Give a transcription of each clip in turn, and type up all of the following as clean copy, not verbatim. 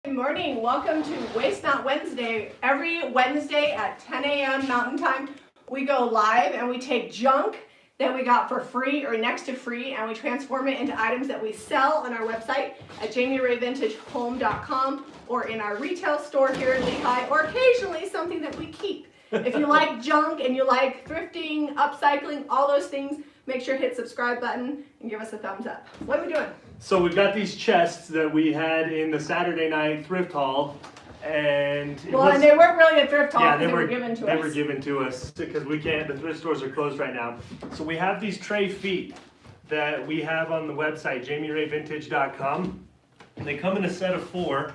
Good morning. Welcome to Waste Not Wednesday. Every Wednesday at 10 a.m. Mountain Time, we go live and we take junk that we got for free or next to free and we transform it into items that we sell on our website at jamirayvintagehome.com or in our retail store here in Lehi, or occasionally something that we keep. If you like junk and you like thrifting, upcycling, all those things, make sure to hit subscribe button and give us a thumbs up. What are we doing? So we've got these chests that we had in the Saturday night thrift haul, and and they weren't really a thrift haul. Yeah, they were given to us. They were given to us because we can't. The thrift stores are closed right now. So we have these tray feet that we have on the website jamirayvintage.com, and they come in a set of 4,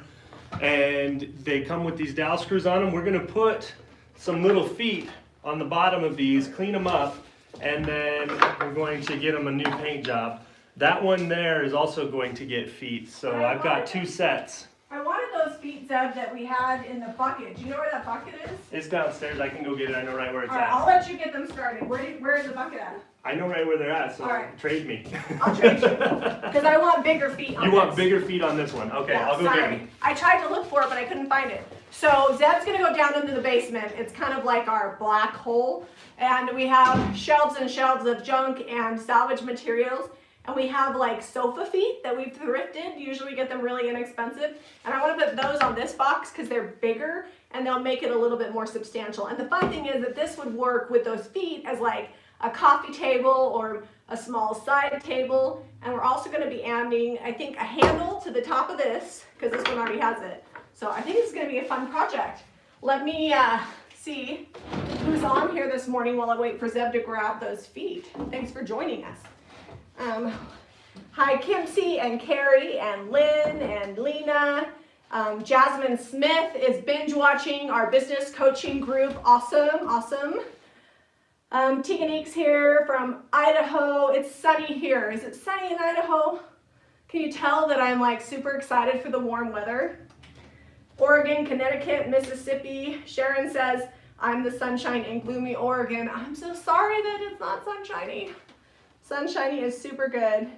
and they come with these dowel screws on them. We're gonna put some little feet on the bottom of these, clean them up, and then we're going to get them a new paint job. That one there is also going to get feet, so I've got 2 sets. I wanted those feet, Zeb, that we had in the bucket. Do you know where that bucket is? It's downstairs. I can go get it. I know right where it's at. I'll let you get them started. Where is the bucket at? I know right where they're at, so trade me. I'll trade you. Because I want bigger feet on this. You want bigger feet on this one? Okay, yeah, I'll go get them. I tried to look for it, but I couldn't find it. So Zeb's going to go down into the basement. It's kind of like our black hole. And we have shelves and shelves of junk and salvage materials. And we have like sofa feet that we've thrifted. Usually we get them really inexpensive. And I want to put those on this box because they're bigger and they'll make it a little bit more substantial. And the fun thing is that this would work with those feet as like a coffee table or a small side table. And we're also going to be adding, I think, a handle to the top of this because this one already has it. So I think this is going to be a fun project. Let me see who's on here this morning while I wait for Zeb to grab those feet. Thanks for joining us. Hi Kimsey and Carrie and Lynn and Lena. Jasmine Smith is binge watching our business coaching group. Awesome, awesome. Teganique's here from Idaho. It's sunny here. Is it sunny in Idaho? Can you tell that I'm like super excited for the warm weather? Oregon, Connecticut, Mississippi. Sharon says, I'm the sunshine in gloomy Oregon. I'm so sorry that it's not sunshiny. Sunshiny is super good.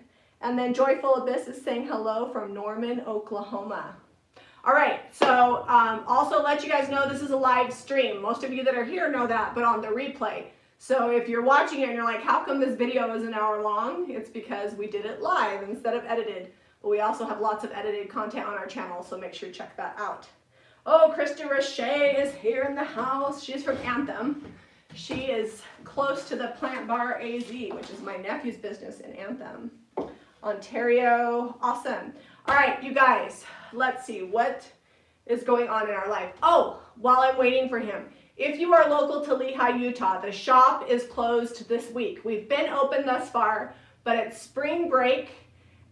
And then Joyful Abyss is saying hello from Norman, Oklahoma. All right, so also let you guys know this is a live stream. Most of you that are here know that, but on the replay. So if you're watching it and you're like, how come this video is an hour long? It's because we did it live instead of edited. But we also have lots of edited content on our channel, so make sure to check that out. Oh, Krista Roche is here in the house. She's from Anthem. She is close to the Plant Bar AZ, which is my nephew's business in Anthem, Ontario. Awesome. All right, you guys, let's see what is going on in our life. Oh, while I'm waiting for him, if you are local to Lehi, Utah, the shop is closed this week. We've been open thus far, but it's spring break,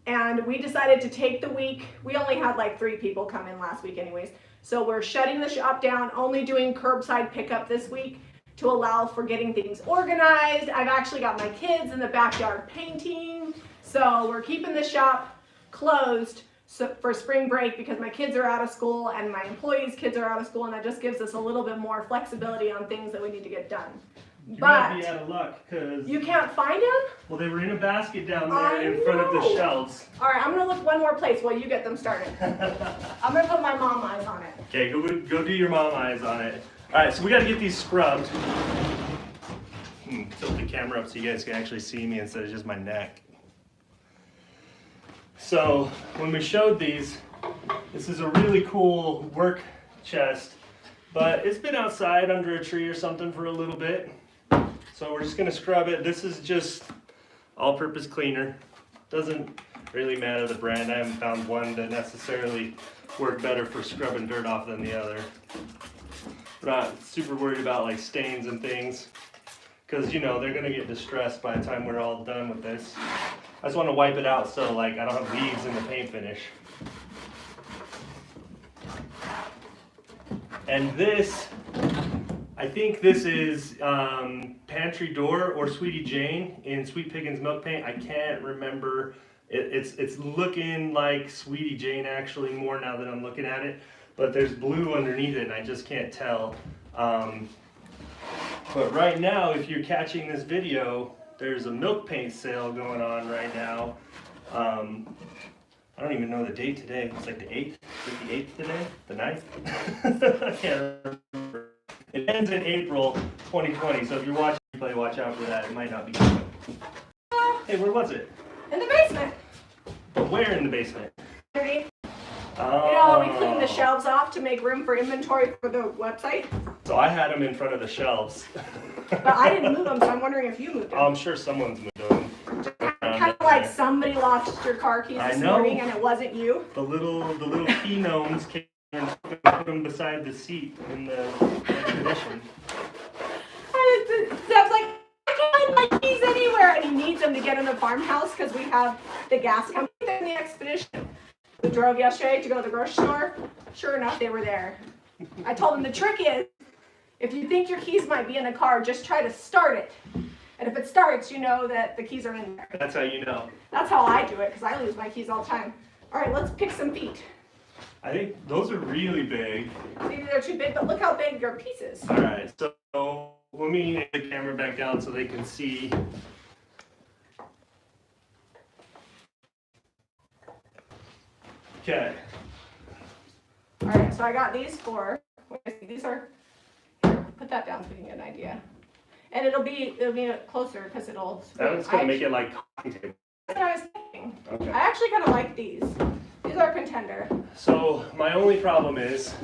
and we decided to take the week. We only had like 3 people come in last week anyways, so we're shutting the shop down, only doing curbside pickup this week to allow for getting things organized. I've actually got my kids in the backyard painting, so we're keeping the shop closed for spring break because my kids are out of school and my employees' kids are out of school, and that just gives us a little bit more flexibility on things that we need to get done. You might be out of luck because you can't find them? Well, they were in a basket down there in front of the shelves. All right, I'm gonna look one more place while you get them started. I'm gonna put my mom eyes on it. Okay, go do your mom eyes on it. All right, so we got to get these scrubbed. Tilt the camera up so you guys can actually see me instead of just my neck. So when we showed these, this is a really cool work chest, but it's been outside under a tree or something for a little bit. So we're just going to scrub it. This is just all-purpose cleaner. Doesn't really matter the brand. I haven't found one that necessarily work better for scrubbing dirt off than the other. We're not super worried about like stains and things because, you know, they're going to get distressed by the time we're all done with this. I just want to wipe it out so like I don't have leaves in the paint finish. And this, I think this is Pantry Door or Sweetie Jane in Sweet Pickins Milk Paint. I can't remember. It's looking like Sweetie Jane actually more now that I'm looking at it. But there's blue underneath it and I just can't tell. But right now, if you're catching this video, there's a milk paint sale going on right now. I don't even know the date today. It's like the 8th. Is it the 8th today? The 9th? I can't remember. It ends in April 2020, so if you're watching replay, watch out for that. It might not be good. Hey, where was it? In the basement. But where in the basement? Underneath. Oh. You know how we cleaned the shelves off to make room for inventory for the website? So I had them in front of the shelves. But I didn't move them, so I'm wondering if you moved them. I'm sure someone's moved them. Kind of like somebody lost your car keys this morning and it wasn't you. The little key gnomes came and put them beside the seat in the expedition. Seb's like, I can't find my keys anywhere, and he needs them to get in the farmhouse because we have the gas company in the expedition. We drove yesterday to go to the grocery store. Sure enough, they were there. I told him the trick is, if you think your keys might be in the car, just try to start it. And if it starts, you know that the keys are in there. That's how you know. That's how I do it, because I lose my keys all the time. All right, let's pick some feet. I think those are really big. Maybe they're too big, but look how big your piece is. All right, so let me get the camera back down so they can see. Okay. All right, so I got these four. These are, here, put that down so we can get an idea. And it'll be closer because it'll. That's gonna make it like coffee table. That's what I was thinking. Okay. I actually kind of like these. These are a contender. So my only problem is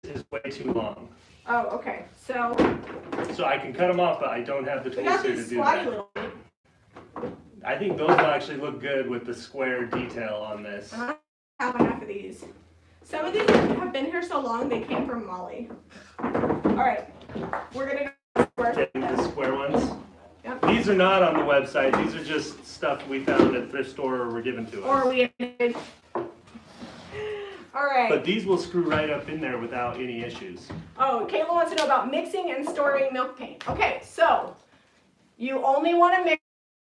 this is way too long. Oh, okay. So So I can cut them off, but I don't have the we tools got here these to do squatty that. little. I think those will actually look good with the square detail on this. I don't have enough of these. Some of these have been here so long they came from Molly. All right, we're gonna go square. Getting the square ones. Yep. These are not on the website. These are just stuff we found at thrift store or were given to us. Or we. All right. But these will screw right up in there without any issues. Oh, Kayla wants to know about mixing and storing milk paint. Okay, so you only want to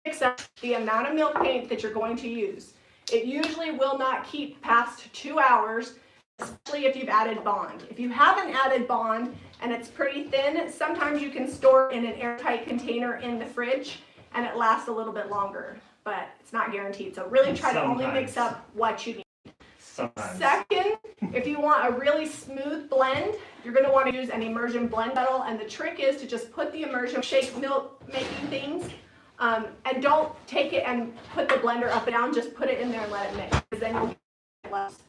mix up the amount of milk paint that you're going to use. It usually will not keep past 2 hours, especially if you've added bond. If you haven't added bond and it's pretty thin, sometimes you can store in an airtight container in the fridge and it lasts a little bit longer, but it's not guaranteed. So really try to only mix up what you need. Sometimes. Second, if you want a really smooth blend, you're going to want to use an immersion blend bottle, and the trick is to just put the immersion shake milk making things, and don't take it and put the blender up and down, just put it in there and let it mix, because then you'll get less.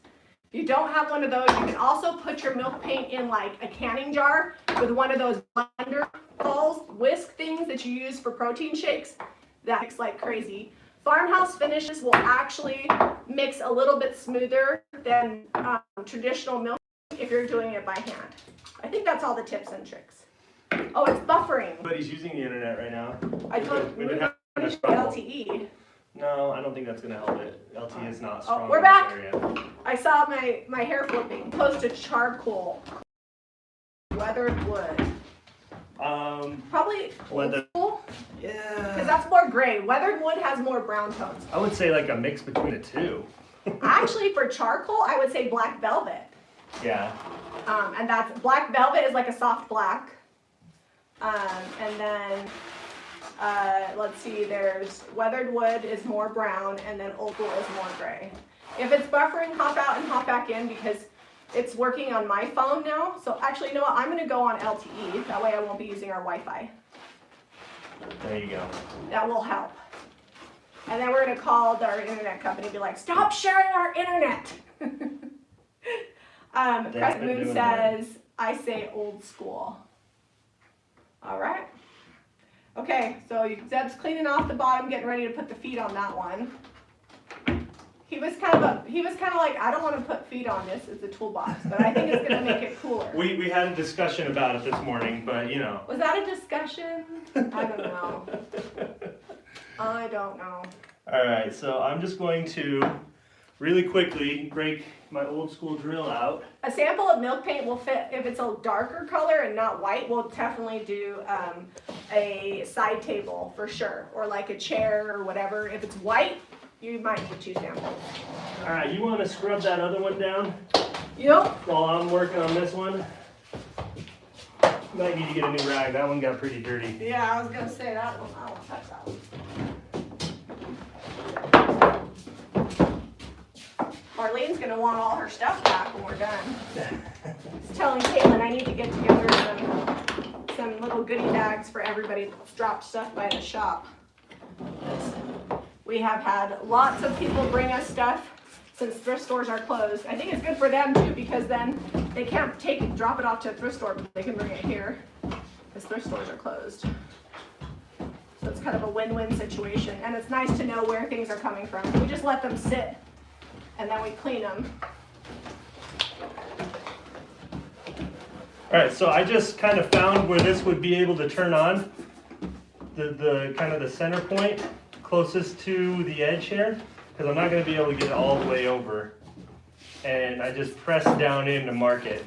If you don't have one of those, you can also put your milk paint in like a canning jar with one of those blender balls, whisk things that you use for protein shakes. That mix like crazy. Farmhouse finishes will actually mix a little bit smoother than traditional milk if you're doing it by hand. I think that's all the tips and tricks. Oh, it's buffering. But he's using the internet right now. I told We've been you having a struggle. LTE. No, I don't think that's going to help it. LTE is not strong. Oh, we're in back. this area. I saw my hair flipping. Close to charcoal. Weathered wood. Probably old Leather. school, because Yeah. that's more gray. Weathered wood has more brown tones. I would say like a mix between the two. Actually, for charcoal, I would say black velvet. Yeah. And that's black velvet is like a soft black. And then let's see, there's weathered wood is more brown, and then old school is more gray. If it's buffering, hop out and hop back in because it's working on my phone now. So actually, you know what? I'm going to go on LTE. That way I won't be using our Wi-Fi. There you go. That will help. And then we're going to call our internet company and be like, stop sharing our internet. Crescent Moon says, I say old school. All right. Okay, so Zeb's cleaning off the bottom, getting ready to put the feet on that one. He was kind of like, I don't want to put feet on this. It's a toolbox, but I think it's going to make it cooler. We had a discussion about it this morning, but you know. Was that a discussion? I don't know. I don't know. All right, so I'm just going to really quickly break my old school drill out. A sample of milk paint will fit, if it's a darker color and not white, we'll definitely do a side table for sure, or like a chair or whatever. If it's white, you might need 2 samples. All right, you want to scrub that other one down Yep. while I'm working on this one? Might need to get a new rag. That one got pretty dirty. Yeah, I was going to say that one. I won't touch that one. Arlene's gonna want all her stuff back when we're done. I was telling Caitlin I need to get together some little goodie bags for everybody that's dropped stuff by the shop. We have had lots of people bring us stuff since thrift stores are closed. I think it's good for them too, because then they can't drop it off to a thrift store, but they can bring it here because thrift stores are closed. So it's kind of a win-win situation, and it's nice to know where things are coming from. We just let them sit, and then we clean them. All right, so I just kind of found where this would be able to turn on, the kind of the center point closest to the edge here, because I'm not going to be able to get it all the way over. And I just press down in to mark it.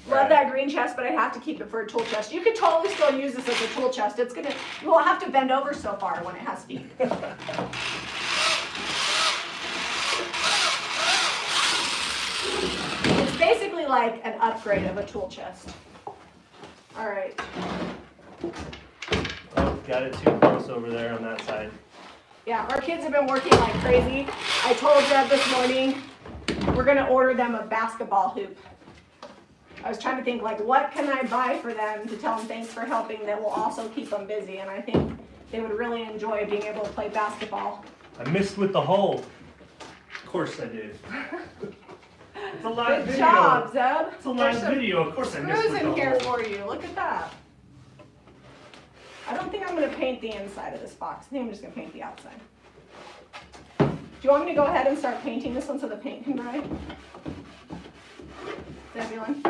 Love that green chest, but I have to keep it for a tool chest. You could totally still use this as a tool chest. You won't have to bend over so far when it has feet. It's basically like an upgrade of a tool chest. All right. Oh, got it too close over there on that side. Yeah, our kids have been working like crazy. I told Deb this morning, we're gonna order them a basketball hoop. I was trying to think, like, what can I buy for them to tell them thanks for helping that will also keep them busy, and I think they would really enjoy being able to play basketball. I missed with the hole. Of course I did. It's a live Good video. job, Zeb. It's a live video. Of course I missed Screws with in the here hole. for you. Look at that. I don't think I'm going to paint the inside of this box. I think I'm just going to paint the outside. Do you want me to go ahead and start painting this one so the paint can dry? Zebulon?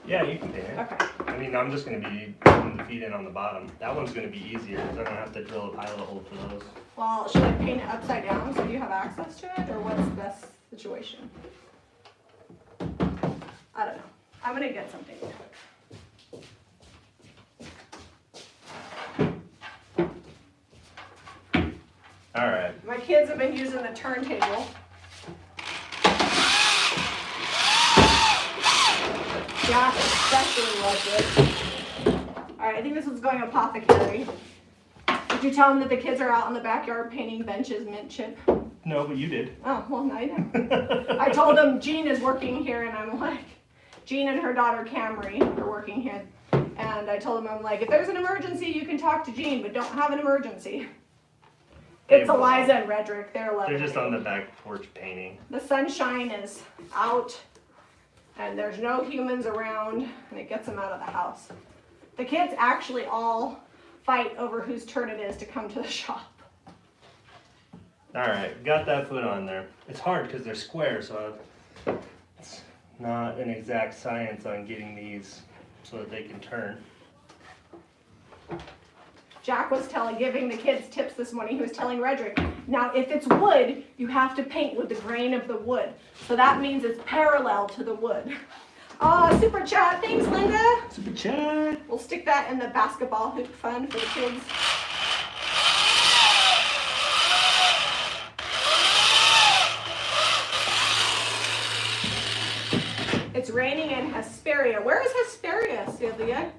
Yeah, you can paint it. Okay. I mean, I'm just going to be putting the feet in on the bottom. That one's going to be easier because I don't have to drill a pilot hole for those. Well, should I paint it upside down so you have access to it, or what's the best situation? I don't know. I'm going to get something. All right. My kids have been using the turntable. Josh especially loves it. All right, I think this one's going apothecary. Did you tell them that the kids are out in the backyard painting benches, mint chip? No, but you did. Oh, well, now you know. I told them Jean is working here, and I'm like, Jean and her daughter Camry are working here. And I told them, I'm like, if there's an emergency, you can talk to Jean, but don't have an emergency. It's Eliza and Redrick. They're 11. They're just on the back porch painting. The sunshine is out, and there's no humans around, and it gets them out of the house. The kids actually all fight over whose turn it is to come to the shop. All right, got that foot on there. It's hard because they're square, so it's not an exact science on getting these so that they can turn. Jack was giving the kids tips this morning. He was telling Redrick, now if it's wood, you have to paint with the grain of the wood. So that means it's parallel to the wood. Oh, super chat. Thanks, Linda. Super chat. We'll stick that in the basketball hoop fund for the kids. It's raining in Hesperia. Where is Hesperia, Sylvia?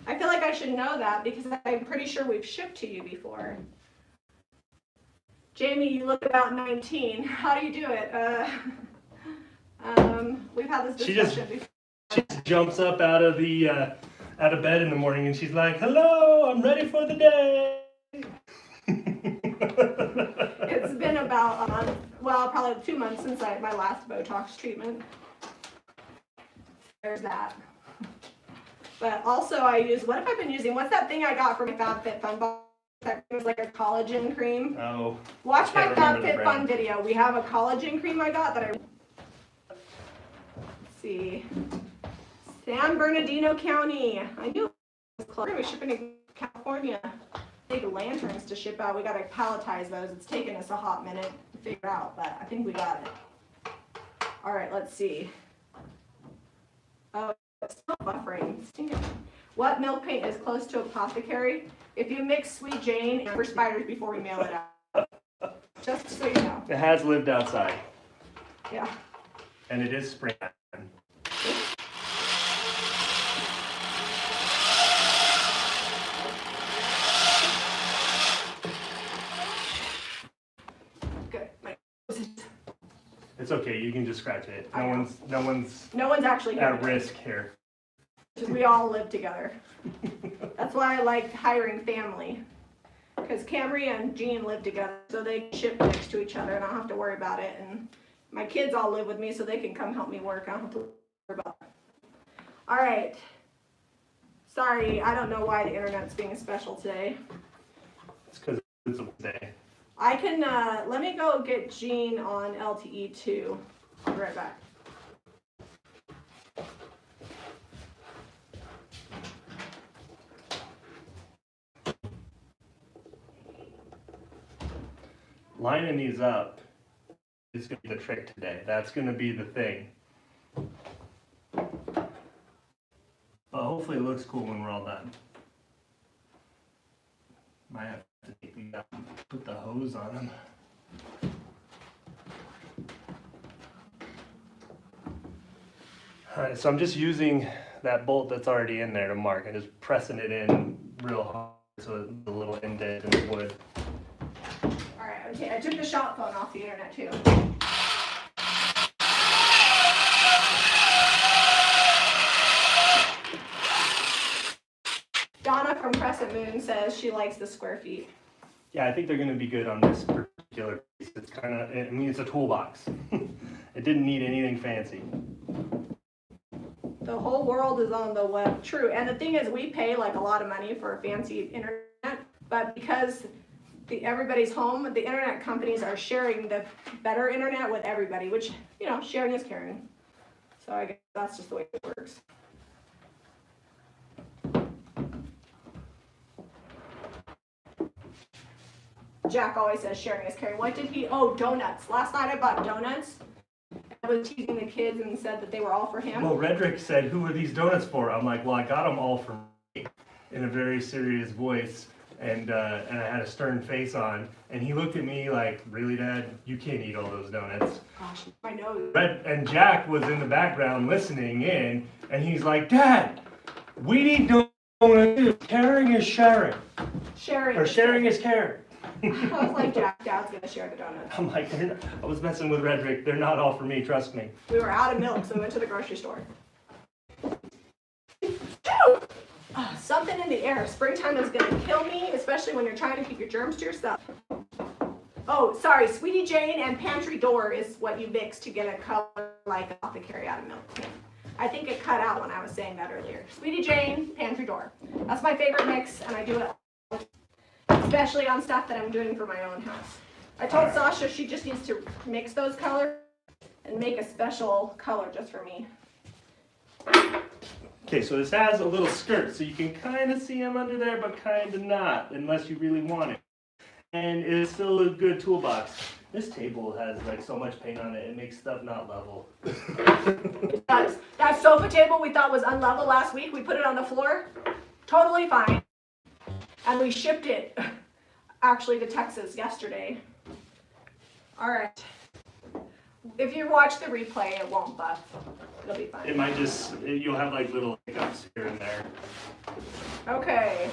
I feel like I should know that because I'm pretty sure we've shipped to you before. Jamie, you look about 19. How do you do it? We've had this discussion before. She just jumps up out of bed in the morning and she's like, "Hello, I'm ready for the day." It's been about a month, well, probably 2 months since my last Botox treatment. There's that. But also I use, what have I been using? What's that thing I got for my FabFitFun box? That was like a collagen cream. Oh. Watch my FabFitFun video. We have a collagen cream I got that let's see. San Bernardino County. I knew it was close. We're shipping to California. Big lanterns to ship out. We got to palletize those. It's taken us a hot minute to figure out, but I think we got it. All right, let's see. Oh, it's still buffering. What milk paint is close to apothecary? If you mix Sweet Jane and for spiders before we mail it out. Just so you know. It has lived outside. Yeah. And it is spring. Good. It's It's okay. You can just scratch it. I know. No one's No one's actually at here. risk here. We all live together. That's why I like hiring family. Because Camry and Jean live together, so they ship next to each other and I don't have to worry about it. And my kids all live with me, so they can come help me work. I don't have to worry about it. All right. Sorry, I don't know why the internet's being special today. It's because it's a day. I can, let me go get Jean on LTE too. I'll be right back. Lining these up is going to be the trick today. That's going to be the thing. But hopefully it looks cool when we're all done. Might have to take these out and put the hose on them. Alright, so I'm just using that bolt that's already in there to mark and just pressing it in real hard so it's a little indent in the wood. Alright, okay, I took the shop phone off the internet too. Donna from Crescent Moon says she likes the square feet. Yeah, I think they're going to be good on this particular piece. It's kind of, I mean, it's a toolbox. It didn't need anything fancy. The whole world is on the web. True. And the thing is, we pay like a lot of money for fancy internet, but because everybody's home, the internet companies are sharing the better internet with everybody, which, you know, sharing is caring. So I guess that's just the way it works. Jack always says sharing is caring. What did he? Oh, donuts. Last night I bought donuts. I was teasing the kids and said that they were all for him. Well, Redrick said, "Who are these donuts for?" I'm like, "Well, I got them all for me," in a very serious voice, and I had a stern face on, and he looked at me like, "Really, Dad? You can't eat all those donuts." Gosh, my nose. And Jack was in the background listening in, and he's like, "Dad, we need donuts too. Caring is sharing, Sharing. or sharing is caring." I was like, Dad's gonna share the donuts. I'm like, I was messing with Redrick. They're not all for me, trust me. We were out of milk, so we went to the grocery store. Something in the air. Springtime is gonna kill me, especially when you're trying to keep your germs to yourself. Oh, sorry, Sweetie Jane and Pantry Door is what you mix to get a color like Apothecary out of milk. I think it cut out when I was saying that earlier. Sweetie Jane, Pantry Door. That's my favorite mix, and I do it especially on stuff that I'm doing for my own house. I told Sasha she just needs to mix those colors and make a special color just for me. Okay, so this has a little skirt, so you can kind of see them under there, but kind of not, unless you really want it. And it's still a good toolbox. This table has like so much paint on it, it makes stuff not level. It does. That sofa table we thought was unlevel last week, we put it on the floor, totally fine. And we shipped it, actually, to Texas yesterday. All right. If you watch the replay, it won't buff. It'll be fine. It might just, you'll have like little hiccups here and there. Okay.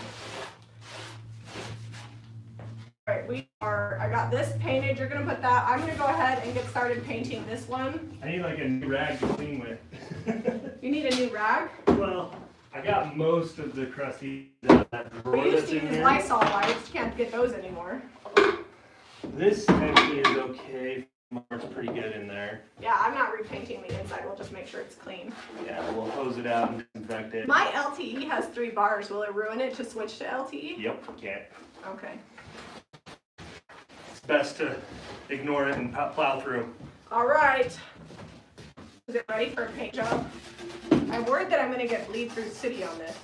All right, I got this painted. You're gonna put that. I'm gonna go ahead and get started painting this one. I need like a new rag to clean with. You need a new rag? Well, I got most of the crusty that drawer We used that's to in use here. Lysol wipes. Can't get those anymore. This actually is okay. It's pretty good in there. Yeah, I'm not repainting the inside. We'll just make sure it's clean. Yeah, we'll hose it out and disinfect it. My LTE has 3 bars. Will it ruin it to switch to LTE? Yep, can't. Okay. It's best to ignore it and plow through. All right. Is it ready for a paint job? I'm worried that I'm going to get bleed through city on this.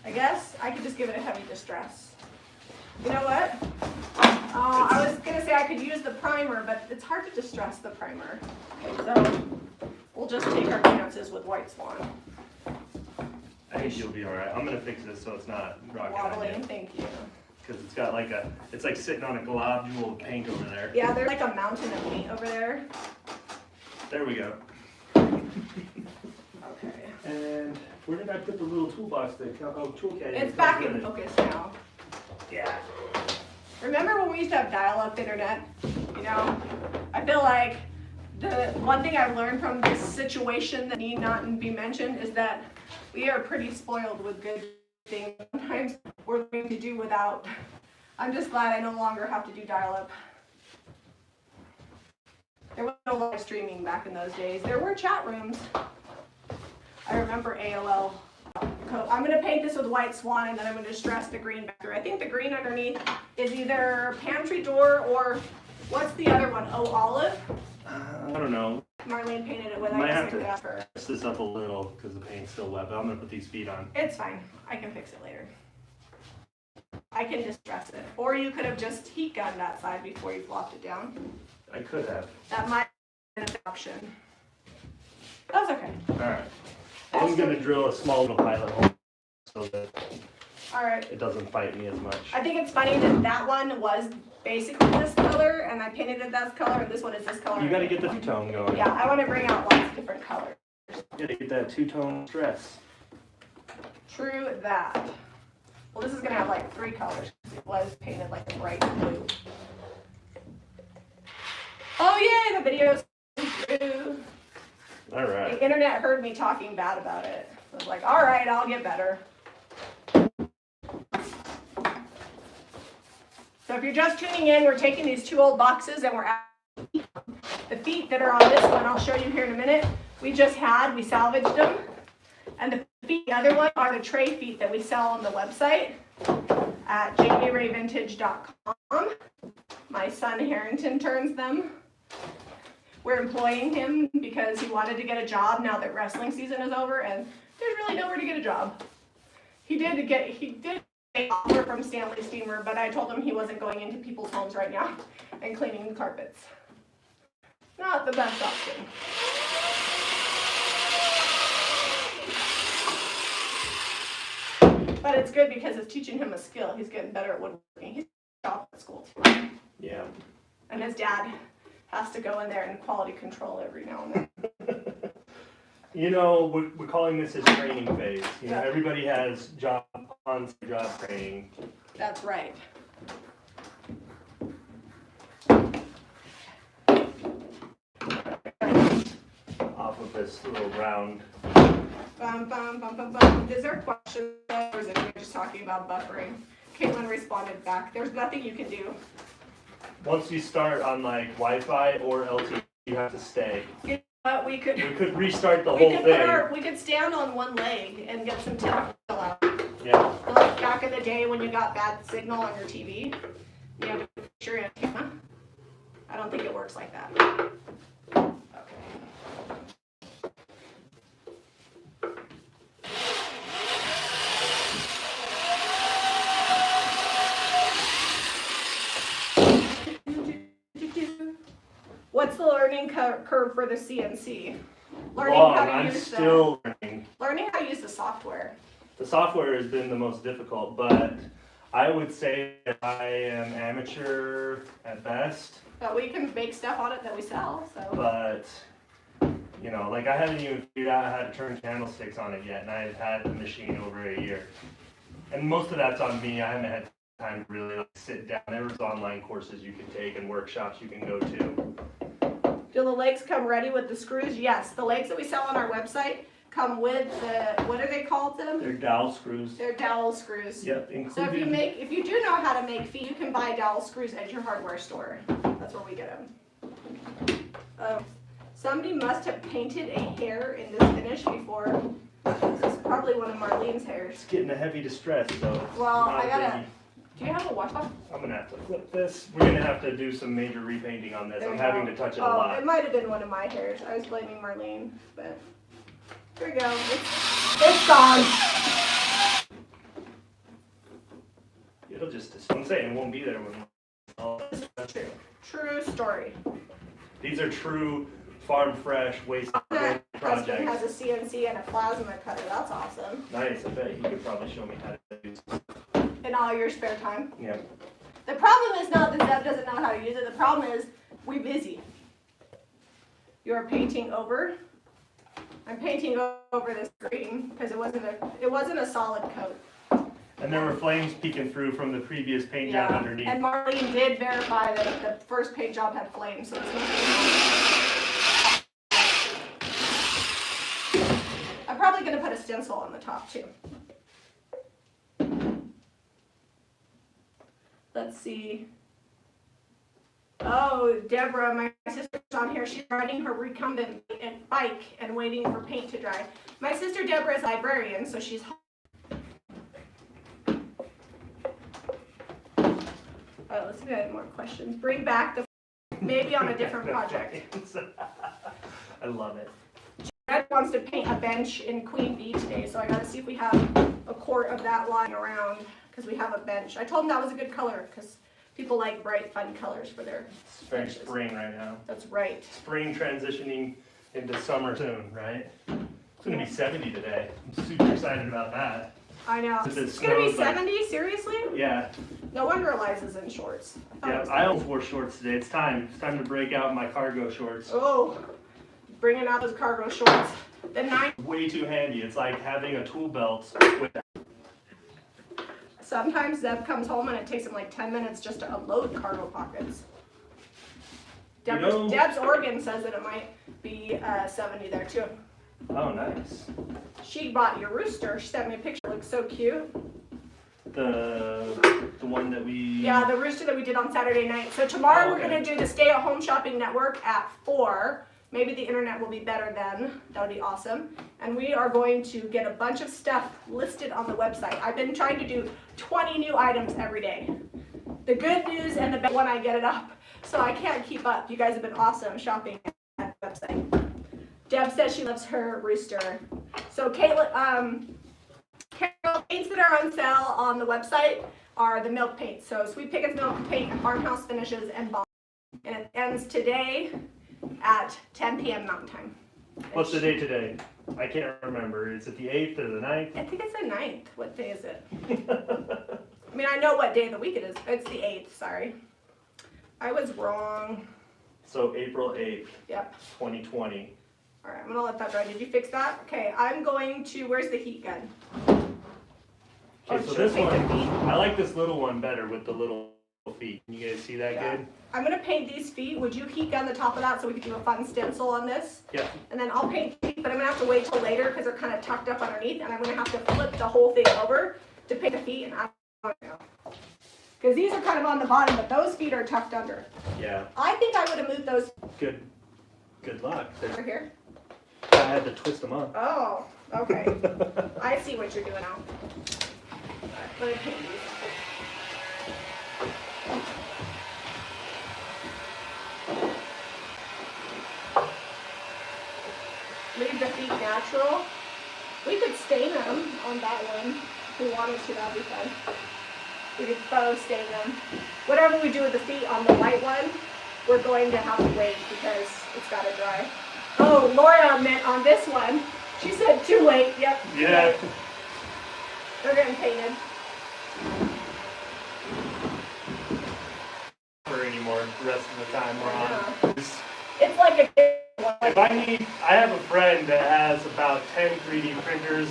I guess I could just give it a heavy distress. You know what? I was going to say I could use the primer, but it's hard to distress the primer. So we'll just take our chances with White Swan. I think you'll be all right. I'm going to fix this so it's not rocking on Wobbling, you. thank you. Because it's got like it's like sitting on a globule of paint over there. Yeah, there's like a mountain of paint over there. There we go. Okay. And where did I put the little toolbox that toolkit? It's back in focus now. Yeah. Remember when we used to have dial-up internet? You know, I feel like the one thing I've learned from this situation that need not be mentioned is that we are pretty spoiled with good things. Sometimes we're going to do without. I'm just glad I no longer have to do dial-up. There was no live streaming back in those days. There were chat rooms. I remember AOL. I'm going to paint this with white swan and then I'm going to distress the green back through. I think the green underneath is either pantry door or what's the other one? Oh, olive? I don't know. Marlene painted it with. Might I have just picked it to up for her. press this up a little because the paint's still wet, but I'm going to put these feet on. It's fine. I can fix it later. I can distress it. Or you could have just heat gunned that side before you flopped it down. I could have. That might be an option. That's okay. Alright. I'm going to drill a small little pilot hole so that Alright. it doesn't bite me as much. I think it's funny that that one was basically this color and I painted it that color and this one is this color. You got to get the two-tone going. Yeah, I want to bring out lots of different colors. You got to get that two-tone stress. True that. Well, this is going to have like 3 colors. It was painted like a bright blue. Oh yay, the video's through. Alright. The internet heard me talking bad about it. I was like, alright, I'll get better. So if you're just tuning in, we're taking these 2 old boxes and we're adding the feet that are on this one. I'll show you here in a minute. We salvaged them. And the feet, the other one are the tray feet that we sell on the website at jamirayvintage.com. My son Harrington turns them. We're employing him because he wanted to get a job now that wrestling season is over and there's really nowhere to get a job. He did get an offer from Stanley Steamer, but I told him he wasn't going into people's homes right now and cleaning the carpets. Not the best option. But it's good because it's teaching him a skill. He's getting better at woodworking. He's shop at school too. Yeah. And his dad has to go in there and quality control every now and then. You know, we're calling this his training phase. You know, everybody has job training. That's right. Off of this little round. Bum, bum, bum, bum, bum. Is there questions or is it you're just talking about buffering? Caitlin responded back. There's nothing you can do. Once you start on like Wi-Fi or LTE, you have to stay. You know what? We could restart the whole thing. We could stand on one leg and get some tinfoil out. Yeah. Like back in the day when you got bad signal on your TV, you have to fix your antenna. I don't think it works like that. Okay. What's the learning curve for the CNC? Learning how to I'm use still learning. Learning how to use the software. The software has been the most difficult, but I would say that I am amateur at best. But we can make stuff on it that we sell, so. But, you know, like I haven't even figured out how to turn candlesticks on it yet, and I've had the machine over a year. And most of that's on me. I haven't had time to really like, sit down. There's online courses you can take and workshops you can go to. Do the legs come ready with the screws? Yes, the legs that we sell on our website come with the, what are they called them? They're dowel screws. They're dowel screws. Yep, So included. if you do know how to make feet, you can buy dowel screws at your hardware store. That's where we get them. Somebody must have painted a hair in this finish before. This is probably one of Marlene's hairs. It's getting a heavy distress, so. Well, not I a gotta. biggie. Do you have a washcloth? I'm gonna have to flip this. We're gonna have to do some major repainting on this. There I'm you having go. to touch it a Oh, lot. it might have been one of my hairs. I was blaming Marlene, but here we go. It's gone. It'll just, I'm saying, it won't be there when. True. True story. These are true farm fresh waste My husband has projects. a CNC and a plasma cutter. That's awesome. Nice. I bet he could probably show me how to use. In all your spare time. Yeah. The problem is not that Zeb doesn't know how to use it. The problem is we're busy. You're painting over. I'm painting over this green because it wasn't a solid coat. And there were flames peeking through from the previous paint job underneath. And Marlene did verify that the first paint job had flames, so it's I'm probably going to put a stencil on the top too. Let's see. Oh, Deborah, my sister's on here. She's riding her recumbent bike and waiting for paint to dry. My sister Deborah is a librarian, so she's let's see if we have more questions. Bring back the maybe on a different project. I love it. Red wants to paint a bench in Queen Bee today, so I gotta see if we have a quart of that lying around because we have a bench. I told him that was a good color because people like bright, fun colors for their It's very benches. spring right now. That's right. Spring transitioning into summer soon, right? It's gonna be 70 today. I'm super excited about that. I know. Since it It's gonna be snows, like- 70? Seriously? Yeah, No wonder Eliza's in shorts. yeah. I almost wore shorts today. It's time. It's time to break out my cargo shorts. Oh, bringing out those cargo shorts. The 9. Way too handy. It's like having a tool belt with Sometimes Zeb comes home and it takes him like 10 minutes just to unload cargo pockets. You know- Deb's organ says that it might be 70 there too. Oh, nice. She bought your rooster. She sent me a picture. It looks so cute. The one that we. Yeah, the rooster that we did on Saturday night. So tomorrow we're Okay. going to do the Stay at Home Shopping Network at 4. Maybe the internet will be better then. That would be awesome. And we are going to get a bunch of stuff listed on the website. I've been trying to do 20 new items every day. The good news and the bad when I get it up. So I can't keep up. You guys have been awesome shopping at the website. Deb says she loves her rooster. So Caitlin, Carol, paints that are on sale on the website are the milk paints. So Sweet Pickets milk paint and farmhouse finishes and bomb. And it ends today at 10 p.m. Mountain Time. What's the date today? I can't remember. Is it the 8th or the 9th? I think it's the 9th. What day is it? I mean, I know what day of the week it is. It's the 8th, sorry. I was wrong. So April 8th, Yep. 2020. All right, I'm gonna let that dry. Did you fix that? Okay, I'm going to, where's the heat gun? Okay, so should this we paint one, the feet? I like this little one better with the little feet. Can you guys see that Yeah. good? I'm gonna paint these feet. Would you heat gun the top of that so we could do a fun stencil on this? Yeah. And then I'll paint the feet, but I'm gonna have to wait till later because they're kind of tucked up underneath, and I'm gonna have to flip the whole thing over to paint the feet, and I don't know. Because these are kind of on the bottom, but those feet are tucked under. Yeah. I think I would have moved those Good. Good luck. over here. I had to twist them on. Oh, okay. I see what you're doing now. Alright, let me paint these. Leave the feet natural. We could stain them on that one if we wanted to. That'd be fun. We could photo stain them. Whatever we do with the feet on the white one, we're going to have to wait because it's got to dry. Oh, Laura meant on this one. She said too late. Yep. too Yeah. late. They're getting painted. For anymore the rest of the time we're on. It's like a kid one. If I have a friend that has about 10 3D printers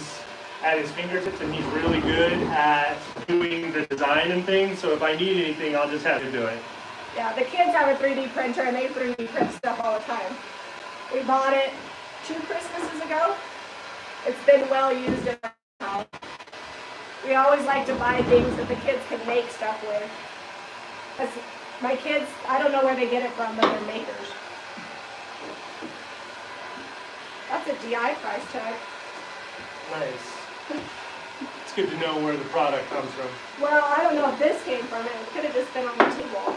at his fingertips, and he's really good at doing the design and things. So if I need anything, I'll just have to do it. Yeah, the kids have a 3D printer and they 3D print stuff all the time. We bought it 2 Christmases ago. It's been well used in our house. We always like to buy things that the kids can make stuff with. 'Cause my kids, I don't know where they get it from, but they're makers. That's a DI price tag. Nice. It's good to know where the product comes from. Well, I don't know if this came from it. It could have just been on the table.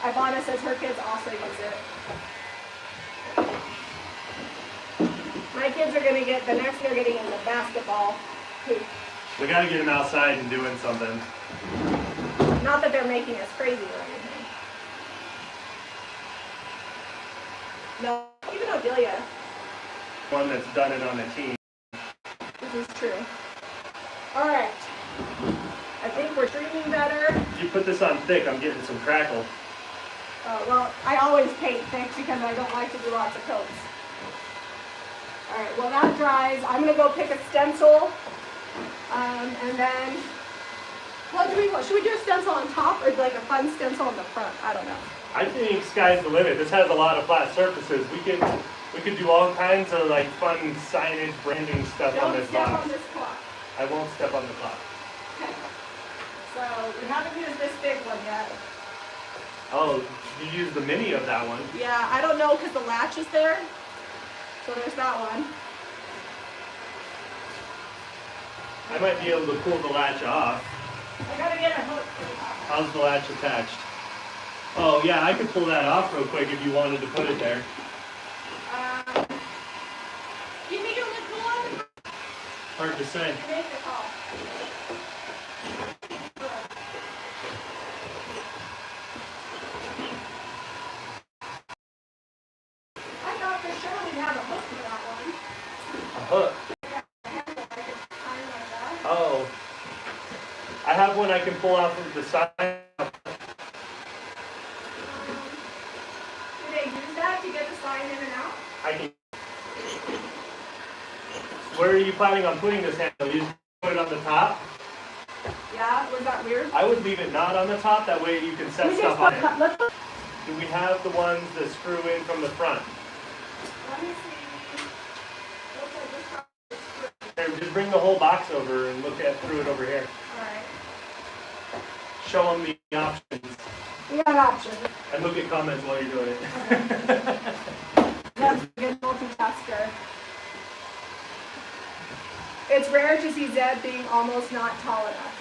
Ivana says her kids also use it. My kids are going to get, the next they're getting in the basketball hoop. We got to get him outside and doing something. Not that they're making us crazy or anything. No, even Odelia, One that's done it on a team. this is true. All right. I think we're streaming better. If you put this on thick, I'm getting some crackle. Well, I always paint thick because I don't like to do lots of coats. All right, well that dries. I'm gonna go pick a stencil And then, should we do a stencil on top or like a fun stencil on the front? I don't know. I think sky's the limit. This has a lot of flat surfaces. We could do all kinds of like fun signage, branding stuff on this box. Don't step on this clock. I won't step on the clock. Okay. So we haven't used this big one yet. Oh, you used the mini of that one. Yeah, I don't know because the latch is there. So there's that one. I might be able to pull the latch off. I gotta get a hook. How's the latch attached? Oh yeah, I could pull that off real quick if you wanted to put it there. You think it'll look cool? Hard to say. Make the call. I thought for sure we'd have a hook for that one. A hook. Oh. I have one I can pull out from the side. Do they use that to get the sign in and out? I can. Where are you planning on putting this handle? You just put it on the top? Yeah, was that weird? I would leave it not on the top, that way you can set stuff on it. Do we have the ones that screw in from the front? Let me see. Looks like this probably screws. Here, just bring the whole box over and look through it over here. Alright. Show them the options. We got options. And look at comments while you're doing it. That's a good multitasker. It's rare to see Zed being almost not tall enough.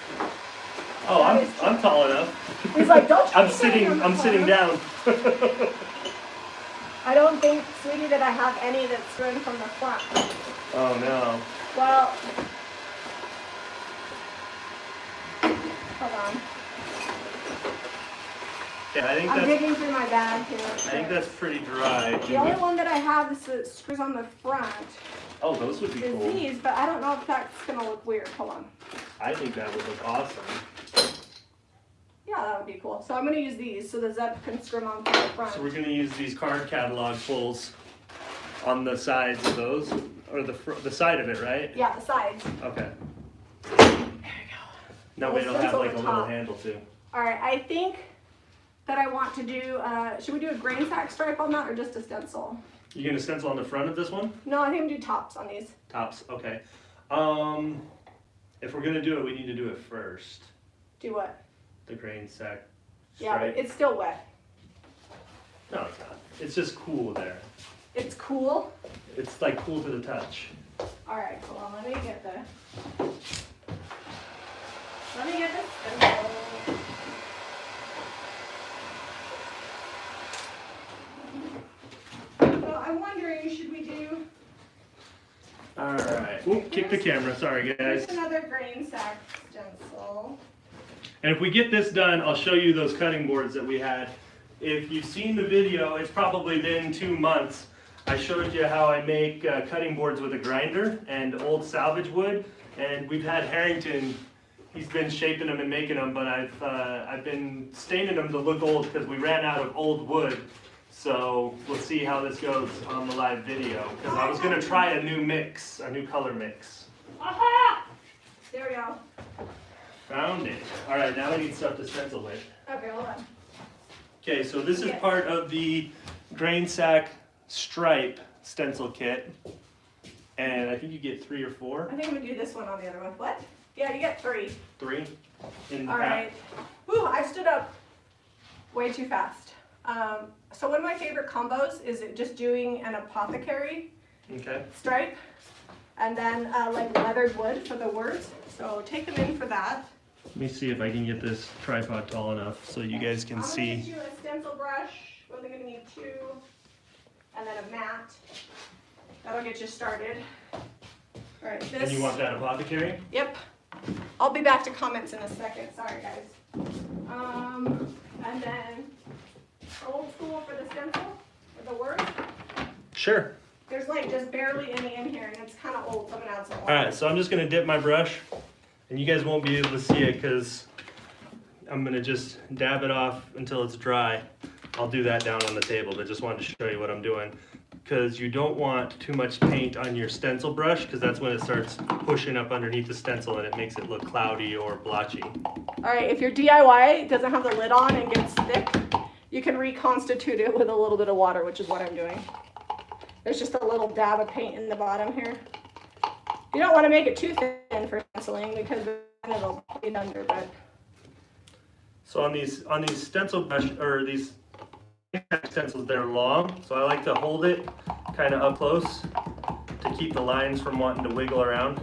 Oh, I'm tall enough. He's like, don't you I'm sitting down. I don't think, sweetie, that I have any that's screwing from the front. Oh no. Well, hold on. Yeah, I think I'm that's digging through my bag here. I think that's pretty dry. The only one that I have that screws on the front Oh, those would be is cool. these, but I don't know if that's gonna look weird. Hold on. I think that would look awesome. Yeah, that would be cool. So I'm gonna use these so the Zed can screw them on from the front. So we're gonna use these card catalog pulls on the sides of those, or the side of it, right? Yeah, the sides. Okay. There you go. Now we don't have stencil like a the little top. handle too. All right, I think that I want to do, should we do a grain sack stripe on that or just a stencil? You gonna stencil on the front of this one? No, I think I'm gonna do tops on these. Tops, okay. If we're gonna do it, we need to do it first. Do what? The grain sack Yeah, stripe. but it's still wet. No, it's not. It's just cool there. It's cool. It's like cool to the touch. All right, hold on, let me get this stencil. So I'm wondering, should we do? All right. Ooh, kick the camera. Sorry, guys. Here's another grain sack stencil. And if we get this done, I'll show you those cutting boards that we had. If you've seen the video, it's probably been 2 months. I showed you how I make cutting boards with a grinder and old salvage wood. And we've had Harrington, he's been shaping them and making them, but I've been staining them to look old because we ran out of old wood. So we'll see how this goes on the live video. Because I was gonna try a new mix, a new color mix. Aha! There we go. Found it. All right, now I need stuff to stencil with. Okay, hold on. Okay, so this is part of the grain sack stripe stencil kit. And I think you get 3 or 4. I think I'm gonna do this one on the other one. What? Yeah, you get 3. 3 in the All back. right. Whew, I stood up way too fast. So one of my favorite combos is just doing an apothecary Okay. stripe and then like leathered wood for the words. So take them in for that. Let me see if I can get this tripod tall enough so you guys can I'm gonna see. get you a stencil brush. We're only gonna need 2, and then a mat. That'll get you started. All right, this. And you want that apothecary? Yep. I'll be back to comments in a second. Sorry, guys. And then old school for the stencil, for the words. Sure. There's like just barely any in here, and it's kind of old. So I'm gonna add some more. All right, so I'm just gonna dip my brush, and you guys won't be able to see it because I'm gonna just dab it off until it's dry. I'll do that down on the table, but just wanted to show you what I'm doing. because you don't want too much paint on your stencil brush, because that's when it starts pushing up underneath the stencil and it makes it look cloudy or blotchy. All right, if your DIY doesn't have the lid on and gets thick, you can reconstitute it with a little bit of water, which is what I'm doing. There's just a little dab of paint in the bottom here. You don't want to make it too thin for stenciling because then it'll bleed under. But so on these stencil brush, or these stencils, they're long, so I like to hold it kind of up close to keep the lines from wanting to wiggle around.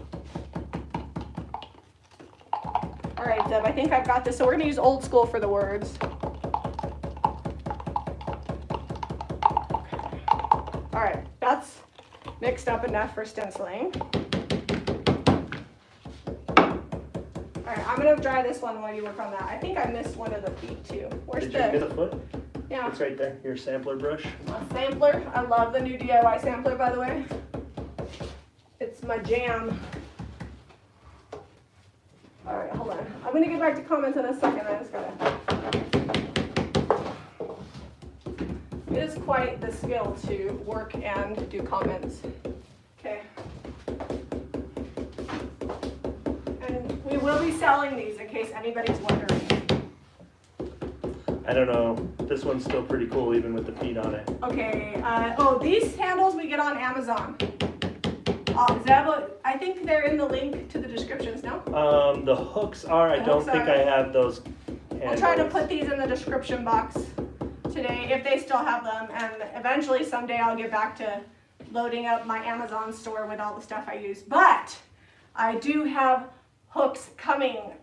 All right, Deb, I think I've got this. So we're going to use old school for the words. All right, that's mixed up enough for stenciling. All right, I'm gonna dry this one while you work on that. I think I missed one of the feet too. Where's Did you get a foot? Yeah. It's right there, your sampler brush. My sampler. I love the new DIY sampler, by the way. It's my jam. All right, hold on. I'm gonna get back to comments in a second. I just gotta. It is quite the skill to work and do comments. Okay. And we will be selling these in case anybody's wondering. I don't know, this one's still pretty cool even with the feet on it. Okay, oh, these handles we get on Amazon. I think they're in the link to the descriptions, no? The hooks are, I don't think I have those handles. I'll try to put these in the description box today if they still have them, and eventually someday I'll get back to loading up my Amazon store with all the stuff I use. But I do have hooks coming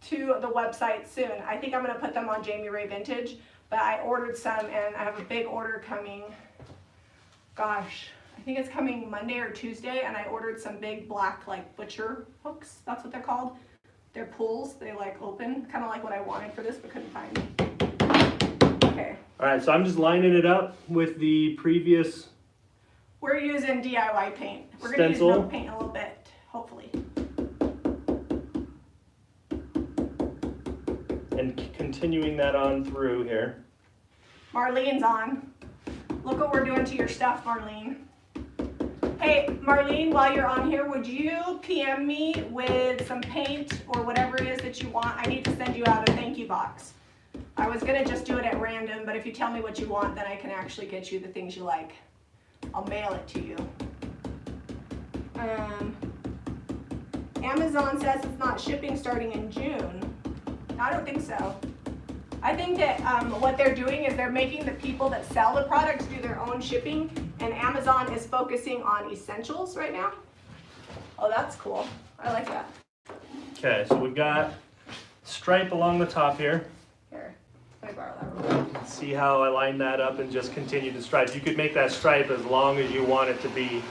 to the website soon. I think I'm going to put them on Jami Ray Vintage, but I ordered some and I have a big order coming. Gosh, I think it's coming Monday or Tuesday, and I ordered some big black like butcher hooks. That's what they're called. They're pulls. They like open, kind of like what I wanted for this but couldn't find. Okay. All right, so I'm just lining it up with the previous. We're using DIY paint. We're going to use milk paint a little bit, hopefully. And continuing that on through here. Marlene's on. Look what we're doing to your stuff, Marlene. Hey, Marlene, while you're on here, would you PM me with some paint or whatever it is that you want? I need to send you out a thank you box. I was going to just do it at random, but if you tell me what you want, then I can actually get you the things you like. I'll mail it to you. Amazon says it's not shipping starting in June. I don't think so. I think that what they're doing is they're making the people that sell the products do their own shipping, and Amazon is focusing on essentials right now. Oh, that's cool. I like that. Okay, so we've got stripe along the top here. Here, let me borrow that real quick. See how I line that up and just continue to stripe. You could make that stripe as long as you want it to be.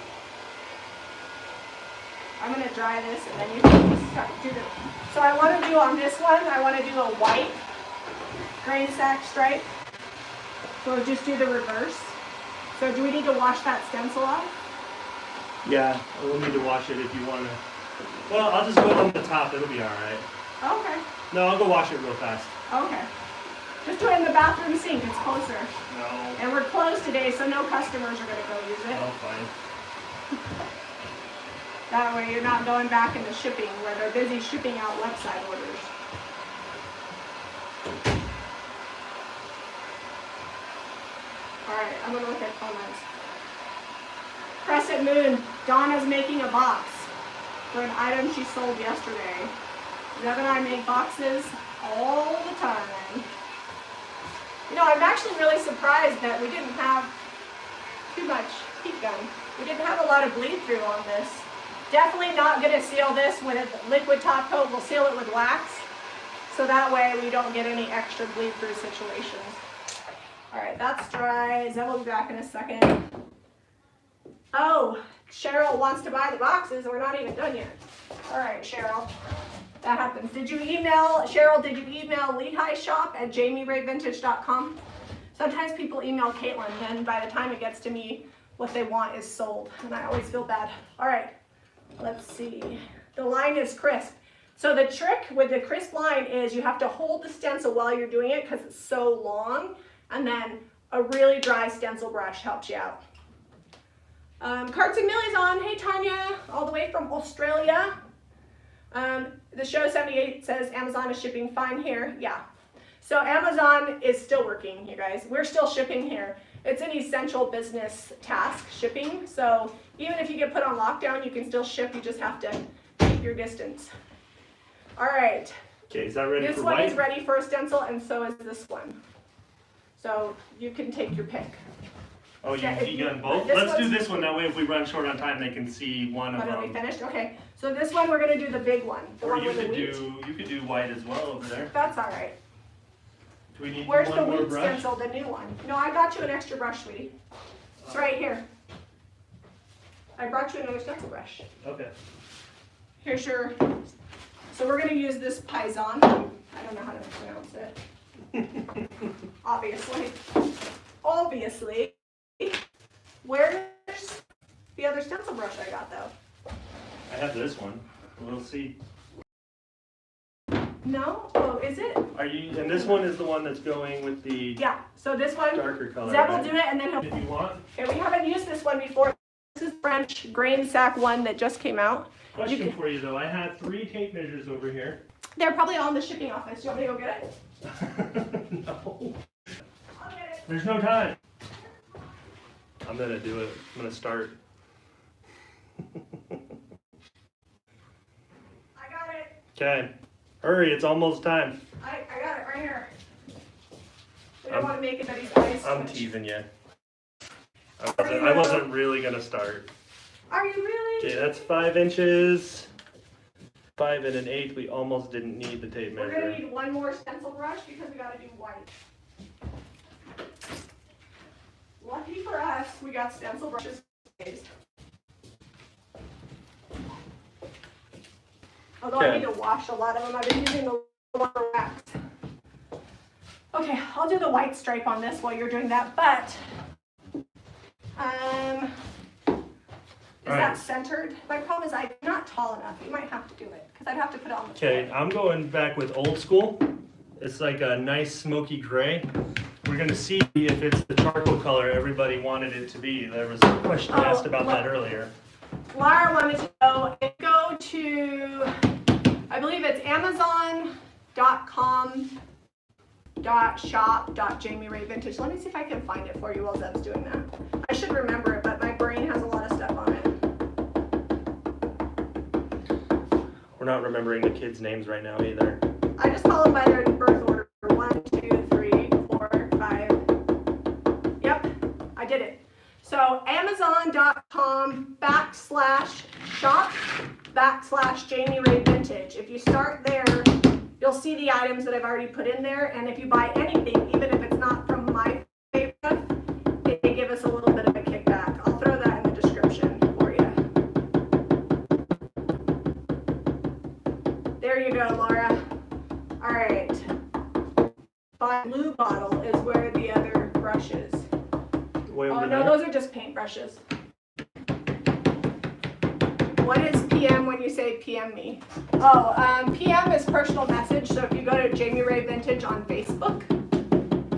I'm going to dry this and then you can just do the. So I want to do on this one, I want to do a white grain sack stripe. So we'll just do the reverse. So do we need to wash that stencil off? Yeah, we'll need to wash it if you want to. Well, I'll just go on the top. It'll be all right. Okay. No, I'll go wash it real fast. Okay. Just do it in the bathroom sink. It's closer. No. And we're closed today, so no customers are going to go use it. Oh, fine. That way you're not going back into shipping where they're busy shipping out website orders. Alright, I'm going to look at comments. Crescent Moon, Donna's making a box for an item she sold yesterday. Deb and I make boxes all the time. You know, I'm actually really surprised that we didn't have too much heat gun. We didn't have a lot of bleed through on this. Definitely not going to seal this with a liquid top coat. We'll seal it with wax. So that way we don't get any extra bleed through situations. All right, that's dry. Zeb will be back in a second. Oh, Cheryl wants to buy the boxes and we're not even done yet. All right, Cheryl. That happens. Did you email, Cheryl, did you email Lehi shop at jamirayvintage.com? Sometimes people email Caitlin, and by the time it gets to me, what they want is sold, and I always feel bad. All right, let's see. The line is crisp. So the trick with the crisp line is you have to hold the stencil while you're doing it because it's so long, and then a really dry stencil brush helps you out. Carts and Millies on. Hey Tanya, all the way from Australia. The show 78 says Amazon is shipping fine here. Yeah. So Amazon is still working, you guys. We're still shipping here. It's an essential business task, shipping. So even if you get put on lockdown, you can still ship. You just have to keep your distance. All right. Okay, is that ready This for one white? is ready for a stencil, and so is this one. So you can take your pick. Oh, you got both? This Let's do one's- this one. That way if we run short on time, they can see one of Oh, are we them. finished? Okay. So this one, we're going to do the big one. The Or one you with the could wheat. you could do white as well over there. That's all right. Do we need Where's one the more wheat brush? stencil, the new one? No, I got you an extra brush, sweetie. It's right here. I brought you another stencil brush. Okay. Here's your, so we're going to use this Paisan. I don't know how to pronounce it. Obviously. Obviously. Where's the other stencil brush I got though? I have this one. We'll see. No? Oh, is it? Are you? And this one is the one that's going with the Yeah. So this one, darker color. Zeb will right? do it and then he'll. If you want. Okay, we haven't used this one before. This is French grain sack one that just came out. Question for you though. I had 3 tape measures over here. They're probably all in the shipping office. Do you want me to go get it? No. I'll get it. There's no time. I'm gonna do it. I'm gonna start. I got it. Okay. Hurry, it's almost time. I got it right here. We don't I'm- want to make anybody's eyes I'm twitch. teasing you. I wasn't really gonna start. Are you really? Okay, that's 5 inches. 5 and 1/8. We almost didn't need the tape We're going to measure. need one more stencil brush because we got to do white. Lucky for us, we got stencil brushes. Although I Okay. need to wash a lot of them. I've been using the water wax. Okay, I'll do the white stripe on this while you're doing that, but is Alright. that centered? My problem is I'm not tall enough. You might have to do it because I'd have to put it on the Okay, floor. I'm going back with old school. It's like a nice smoky gray. We're gonna see if it's the charcoal color everybody wanted it to be. There was a question asked about that earlier. Laura wanted to know, go to, I believe it's amazon.com.shop.JamiRayVintage. Let me see if I can find it for you while Zeb's doing that. I should remember it, but my brain has a lot of stuff on it. We're not remembering the kids' names right now either. I just call them by their birth order. 1, 2, 3, 4, 5. Yep, I did it. So amazon.com/shop/JamiRayVintage. If you start there, you'll see the items that I've already put in there. And if you buy anything, even if it's not from my favorite, they give us a little bit of a kickback. I'll throw that in the description for you. There you go, Laura. All right. My blue bottle is where the other brush is. Way Oh over no, there. those are just paint brushes. What is PM when you say PM me? Oh, PM is personal message. So if you go to Jami Ray Vintage on Facebook,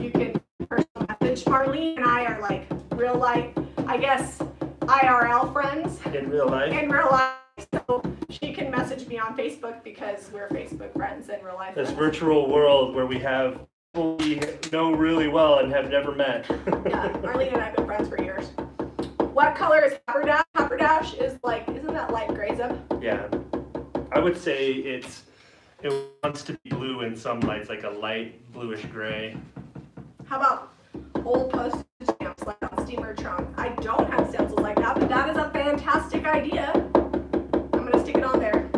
you can personal message. Marlene and I are like real life, I guess, IRL friends In real life. in real life. So she can message me on Facebook because we're Facebook friends in real life. This friends. virtual world where we have people we know really well and have never met. Yeah, Marlene and I have been friends for years. What color is Haberdash? Haberdash is like, isn't that light gray, Zeb? Yeah. I would say it wants to be blue in some lights, like a light bluish gray. How about old postage stamps like on Steamer Trunk? I don't have stencils like that, but that is a fantastic idea. I'm gonna stick it on there.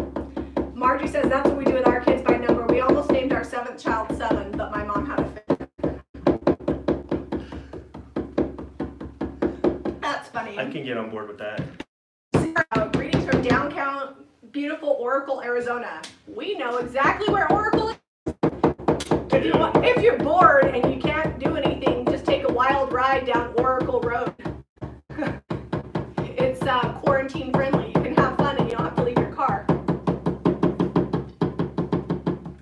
Margie says that's what we do with our kids by number. We almost named our 7th child 7, but my mom had a fit. That's funny. I can get on board with that. Sarah, greetings from downtown, beautiful Oracle, Arizona. We know exactly where Oracle is. If you're bored and you can't do anything, just take a wild ride down Oracle Road. It's quarantine friendly. You can have fun and you don't have to leave your car.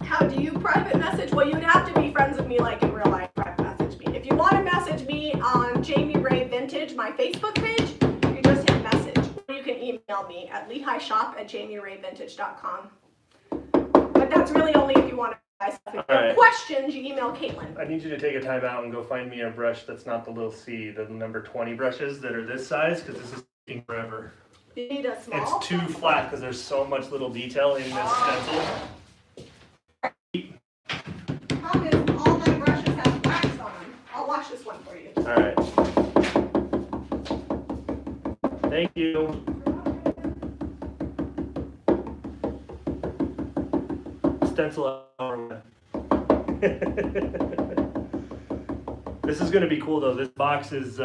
How do you private message? Well, you'd have to be friends with me like in real life, private message me. If you want to message me on Jami Ray Vintage, my Facebook page, you just hit email me at lehishop@jamierayvintage.com. But that's really only if you want to buy stuff. If you have questions, you email Caitlin. I need you to take a time out and go find me a brush that's not the little C, the number 20 brushes that are this size, because this is taking forever. You need a small? It's too flat because there's so much little detail in this stencil. The problem is all my brushes have wax on them. I'll wash this one for you. All right. Thank you. Stencil hour. This is going to be cool though. This box is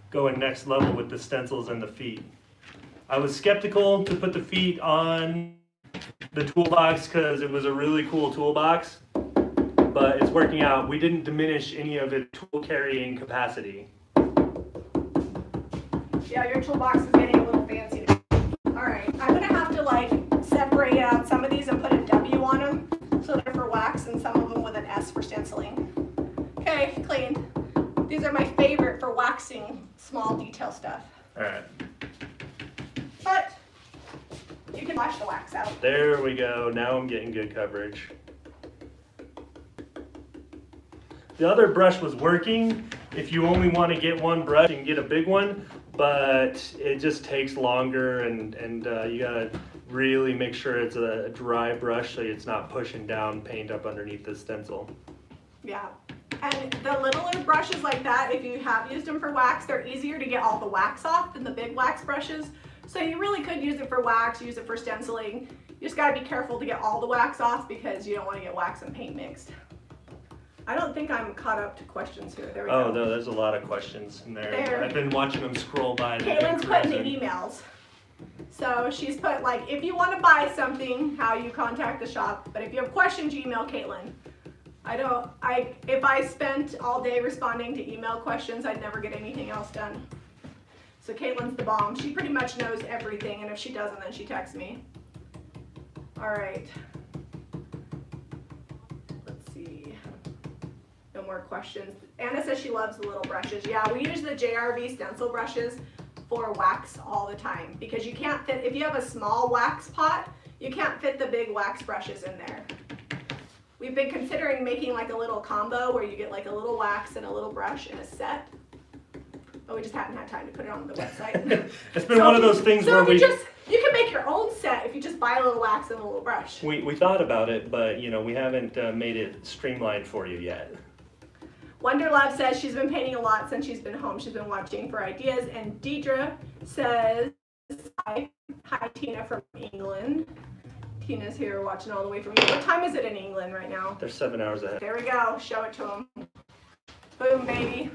going next level with the stencils and the feet. I was skeptical to put the feet on the toolbox because it was a really cool toolbox, but it's working out. We didn't diminish any of its tool carrying capacity. Yeah, your toolbox is getting a little fancy. Alright, I'm going to have to like separate out some of these and put a W on them so they're for wax and some of them with an S for stenciling. Okay, clean. These are my favorite for waxing small detail stuff. Alright. But you can wash the wax out. There we go. Now I'm getting good coverage. The other brush was working if you only want to get one brush and get a big one, but it just takes longer and you gotta really make sure it's a dry brush so it's not pushing down paint up underneath the stencil. Yeah. And the littler brushes like that, if you have used them for wax, they're easier to get all the wax off than the big wax brushes. So you really could use it for wax, use it for stenciling. You just gotta be careful to get all the wax off because you don't want to get wax and paint mixed. I don't think I'm caught up to questions here. There we go. Oh no, there's a lot of questions in there. I've been watching them scroll by. Caitlin's put in the emails. So she's put like, if you want to buy something, how you contact the shop. But if you have questions, you email Caitlin. If I spent all day responding to email questions, I'd never get anything else done. So Caitlin's the bomb. She pretty much knows everything, and if she doesn't, then she texts me. All right. Let's see. No more questions. Anna says she loves the little brushes. Yeah, we use the JRV stencil brushes for wax all the time because you can't fit, if you have a small wax pot, you can't fit the big wax brushes in there. We've been considering making like a little combo where you get like a little wax and a little brush in a set. But we just haven't had time to put it on the website. It's been one of those things where you can make your own set if you just buy a little wax and a little brush. We thought about it, but you know, we haven't made it streamlined for you yet. Wonder Love says she's been painting a lot since she's been home. She's been watching for ideas. And Deidre says, hi Tina from England. Tina's here watching all the way from England. What time is it in England right now? They're 7 hours ahead. There we go. Show it to them. Boom, baby.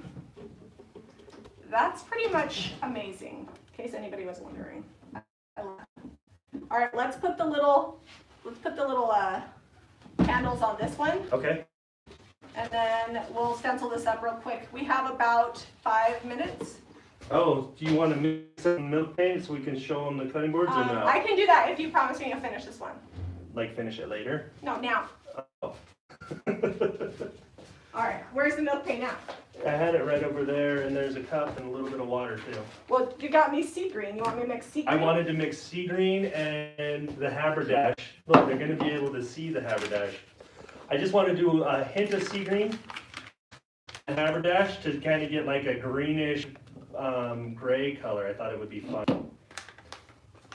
That's pretty much amazing, in case anybody was wondering. I love it. All right, let's put the little candles on this one. Okay. And then we'll stencil this up real quick. We have about 5 minutes. Oh, do you want to mix some milk paint so we can show them the cutting boards or no? I can do that if you promise me you'll finish this one. Like finish it later? No, now. Oh. All right, where's the milk paint now? I had it right over there, and there's a cup and a little bit of water too. Well, you got me sea green. You want me to mix sea green? I wanted to mix sea green and the haberdash. Look, they're going to be able to see the haberdash. I just want to do a hint of sea green and haberdash to kind of get like a greenish gray color. I thought it would be fun.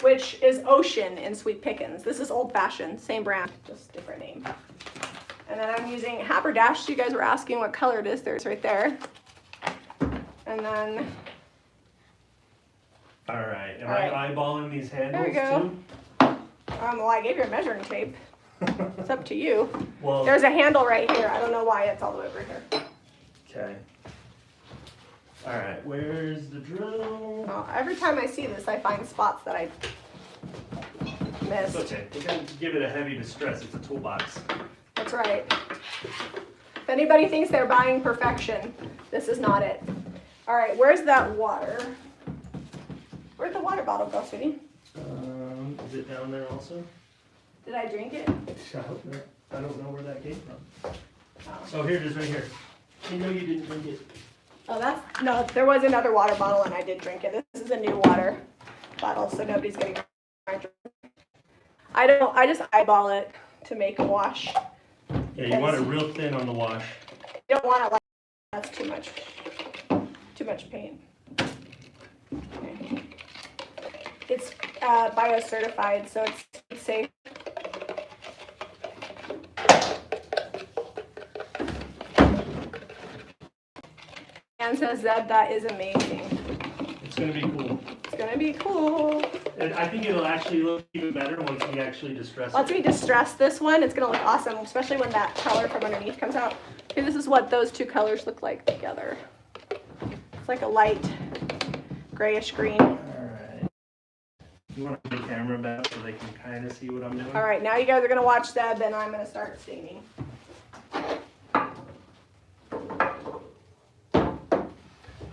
Which is Ocean in Sweet Pickens. This is Old Fashioned, same brand, just different name. And then I'm using haberdash. You guys were asking what color it is. There's right there. And then. All right. Am I eyeballing these handles there we go. too? Well, I gave you a measuring tape. It's up to you. Well, there's a handle right here. I don't know why it's all the way over here. Okay. All right. Where's the drill? Well, every time I see this, I find spots that I missed. It's okay. We're going to give it a heavy distress. It's a toolbox. That's right. If anybody thinks they're buying perfection, this is not it. All right, where's that water? Where'd the water bottle go, sweetie? Is it down there also? Did I drink it? I don't know where that came from. Oh. Oh, here it is right here. You know you didn't drink it. Oh, no, there was another water bottle and I did drink it. This is a new water bottle so nobody's getting I just eyeball it to make a wash. Yeah, you want it real thin on the wash. You don't want it like that's too much paint. Okay. It's bio-certified, so it's safe. Anne says that is amazing. It's going to be cool. It's going to be cool. And I think it'll actually look even better once we actually distress Once it. we distress this one, it's going to look awesome, especially when that color from underneath comes out. Okay, this is what those two colors look like together. It's like a light grayish green. Alright. You want to put the camera back so they can kind of see what I'm doing? All right, now you guys are going to watch Zeb, and I'm going to start staining.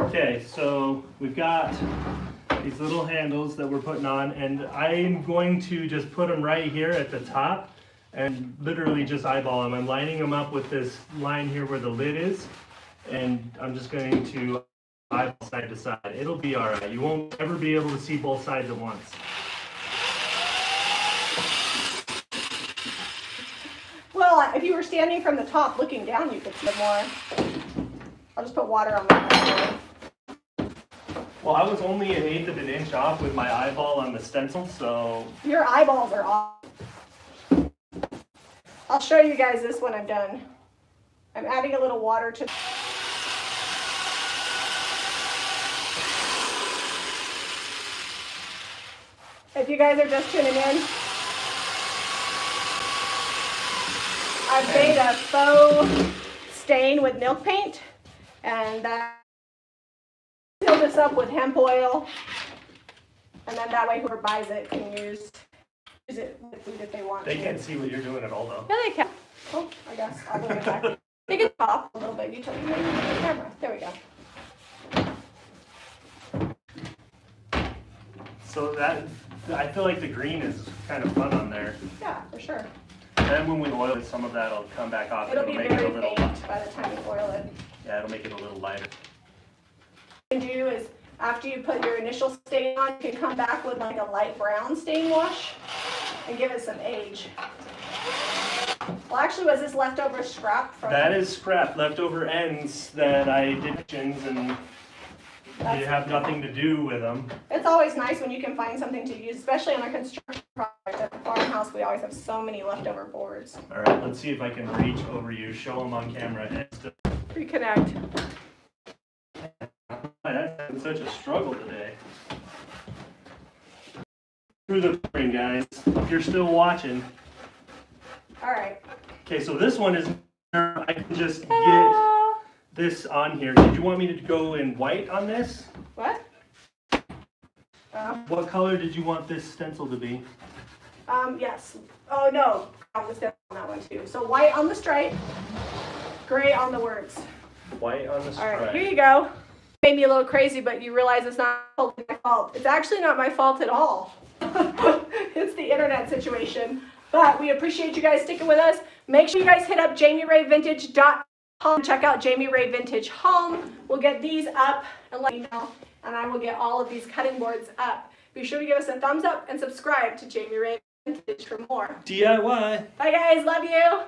Okay, so we've got these little handles that we're putting on, and I'm going to just put them right here at the top and literally just eyeball them. I'm lining them up with this line here where the lid is, and I'm just going to eyeball side to side. It'll be all right. You won't ever be able to see both sides at once. Well, if you were standing from the top looking down, you could see more. I'll just put water on my Well, I was only 1/8 of an inch off with my eyeball on the stencil, so... Your eyeballs are off. I'll show you guys this when I'm done. I'm adding a little water to... If you guys are just tuning in, I've made a faux stain with milk paint, and fill this up with hemp oil, and then that way whoever buys it can use it with food if they want They to. can't see what you're doing at all, though. Yeah, they can. Oh, I guess I'll move it back. They can pop a little bit. You tell me the camera. There we go. So that, I feel like the green is kind of fun on there. Yeah, for sure. And then when we oil it, some of that will come back off. It'll be make it very a little, faint by the time you oil it. yeah, it'll make it a little lighter. What you can do is after you put your initial stain on, you can come back with like a light brown stain wash and give it some age. Well, actually, was this leftover scrap from? That is scrap, leftover ends that I did and you have nothing to do with them. It's always nice when you can find something to use, especially on a construction project. At the farmhouse, we always have so many leftover boards. All right, let's see if I can reach over you, show them on camera. Reconnect. That's been such a struggle today. Through the spring, guys, if you're still watching. All right. Okay, so this one is, I can just get this on here. Did you want me to go in white on this? What? What color did you want this stencil to be? Yes. Oh, no. I was definitely on that one too. So white on the stripe, gray on the words. White on the All stripe. right, here you go. Made me a little crazy, but you realize it's not totally my fault. It's actually not my fault at all. It's the internet situation. But we appreciate you guys sticking with us. Make sure you guys hit up JamiRayVintage.com. Check out Jami Ray Vintage Home. We'll get these up and let me know. And I will get all of these cutting boards up. Be sure to give us a thumbs up and subscribe to Jami Ray Vintage for more. DIY. Bye guys, love you.